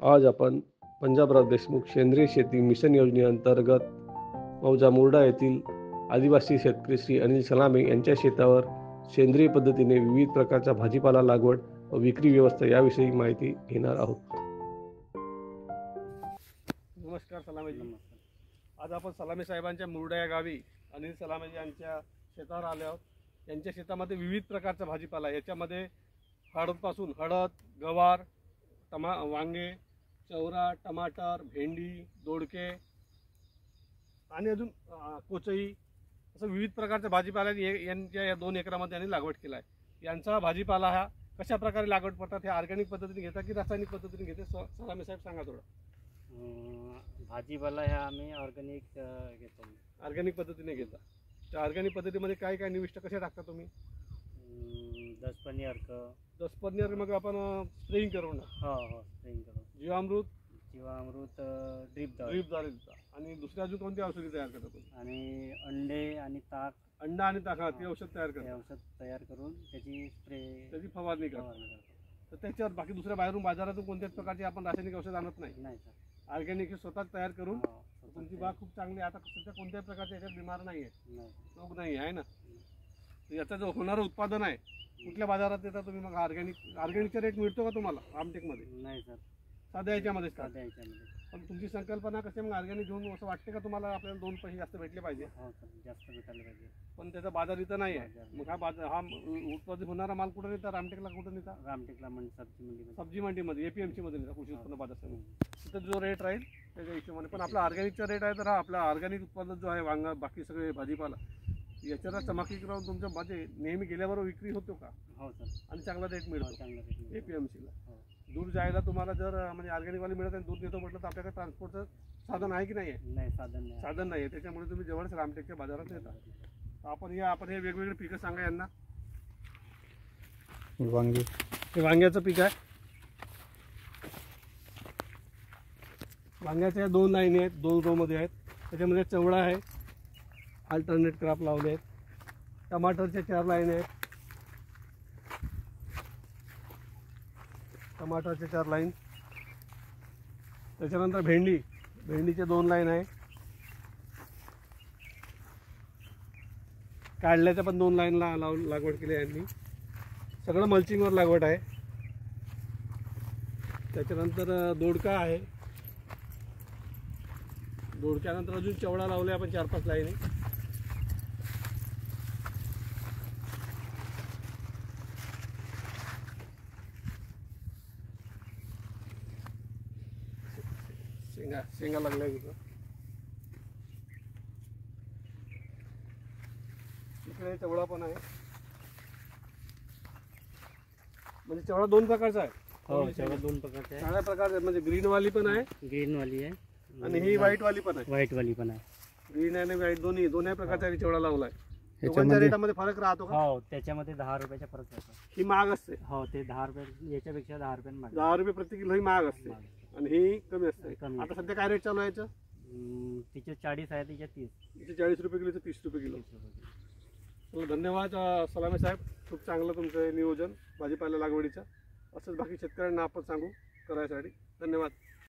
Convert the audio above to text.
आज आपण पंजाबराव देशमुख सेंद्रिय शेती मिशन योजनेअंतर्गत मौजा मुर्डा येथील आदिवासी शेतकरी श्री अनिल सलामे यांच्या शेतावर सेंद्रिय पद्धतीने विविध प्रकारचा भाजीपाला लागवड व विक्री व्यवस्था याविषयी माहिती घेणार आहोत. नमस्कार सलामेजी. आज आपण सलामे साहेबांच्या मुर्डा या गावी अनिल सलामेजी यांच्या शेतावर आले आहोत. यांच्या शेतामध्ये विविध प्रकारचा भाजीपाला आहे. याच्यामध्ये हळदपासून हळद, गवार, वांगे, चवरा, टमाटर, भेंडी, दोडके आणि अजून कोचई असं विविध प्रकारच्या भाजीपाला यांच्या या 2 एकरामध्ये यांनी लागवड केला आहे. यांचा भाजीपाला हा कशा प्रकारे लागवड करतात, हे ऑर्गॅनिक पद्धतीने घेतात की रासायनिक पद्धतीने घेते, सलामे साहेब सांगा थोडं. भाजीपाला ह्या आम्ही ऑर्गॅनिक घेतो. ऑर्गॅनिक पद्धतीने घेता. त्या ऑर्गॅनिक पद्धतीमध्ये काय काय निविष्ट कसे टाकता तुम्ही? 10 अर्क 10 मग आपण स्प्रेइंग करून स्प्रेइंग करून जीवामृत ड्रीप द्वारे आणि दुसऱ्या अजून कोणती औषधी तयार करता तुम्ही? आणि अंडे आणि ताक. अंडा आणि ताक ती औषध तयार करता. औषध तयार करून त्याची फवारणी करता. तर त्याच्यावर बाकी दुसऱ्या बाजारातून कोणत्याच प्रकारची आपण रासायनिक औषध आणत नाही सर. ऑर्गॅनिक हे स्वतःच तयार करून तुमची बाग खूप चांगली. आता सध्या कोणत्याही प्रकारच्या याच्यात बिमार नाही आहे, रोग नाही आहे ना. याचं जो होणारं उत्पादन आहे कुठल्या बाजारात येतात तुम्ही? मग ऑर्गॅनिकचा रेट मिळतो का तुम्हाला रामटेकमध्ये? नाही सर, साध्या याच्यामध्ये. पण तुमची संकल्पना कशी मग ऑर्गॅनिक घेऊन असं वाटते का तुम्हाला आपल्याला 2 पैसे जास्त भेटले पाहिजे? जास्त भेटायला पाहिजे. पण त्याचा बाजार इथं नाही आहे. मग हा उत्पादित होणारा माल कुठं नेता? रामटेकला कुठं नेता? रामटेकला सब्जी मंडीमध्ये, APMC मध्ये नेता, कृषी उत्पन्न बाजार समिती. तिथं जो रेट राहील त्याच्या हिशोबाने. पण आपला ऑर्गॅनिकचा रेट आहे तर हा आपला ऑर्गॅनिक उत्पादन जो आहे वांगा बाकी सगळे भाजीपाला याच्याला चमकी करून तुमच्या भाजी नेहमी गेल्याबरोबर विक्री होतो का? हो सर. आणि चांगला रेट मिळतो APMC ला. दूर जायला तुम्हाला जर म्हणजे ऑर्गॅनिकवाली मिळत आणि दूध नेतो म्हटलं तर आपल्याकडे ट्रान्सपोर्टचं साधन आहे की नाही आहे? नाही, साधन नाही आहे. त्याच्यामुळे तुम्ही जवळच रामटेकच्या बाजारात येता. आपण हे वेगवेगळे पिकं सांगा यांना. हे वांग्याचं पीक आहे. वांग्याच्या 2 लाईनी आहेत, 2 रो मध्ये आहेत. त्याच्यामध्ये चवळा आहे, अल्टरनेट क्रॉप लावले आहेत. टमाटरच्या 4 लाईन आहेत. टमाटरच्या 4 लाईन. त्याच्यानंतर भेंडीचे 2 लाईन आहे. काढल्याच्या पण 2 लाईन लागवड केली आहे यांनी. सगळं मल्चिंगवर लागवड आहे. त्याच्यानंतर दोडका आहे. दोडक्यानंतर अजून चवळा लावले आपण 4-5 लाईनी. शेंगा लागल्या तिथं. इकडे चवळा पण आहे. म्हणजे चवळा 2 प्रकारचा आहे. चवळा 2 प्रकारचा आहे. चांगल्या प्रकारचा म्हणजे ग्रीनवाली पण आहे, ग्रीनवाली आहे आणि ही व्हाईटवाली पण आहे. व्हाईटवाली पण आहे. ग्रीन आणि व्हाईट दोन्ही प्रकारचा चवळा लावला आहे. दोघांच्या रेटामध्ये फरक राहतो का? हो, त्याच्यामध्ये 10 रुपयाचा फरक राहतो. ही महाग असते. हो, ते 10 रुपये याच्यापेक्षा 10 रुपये महाग. 10 रुपये प्रति किलो ही महाग असते आणि ही कमी असते. आता सध्या काय रेट चालू आहे याचं? तिचे 40 आहे, तिचे 30. तिचे 40 रुपये किलो, 30 रुपये किलो. धन्यवाद सलामे साहेब. खूप चांगलं तुमचं नियोजन भाजीपाला लागवडीचं. असंच बाकी शेतकऱ्यांना आपण सांगू करायसाठी. धन्यवाद.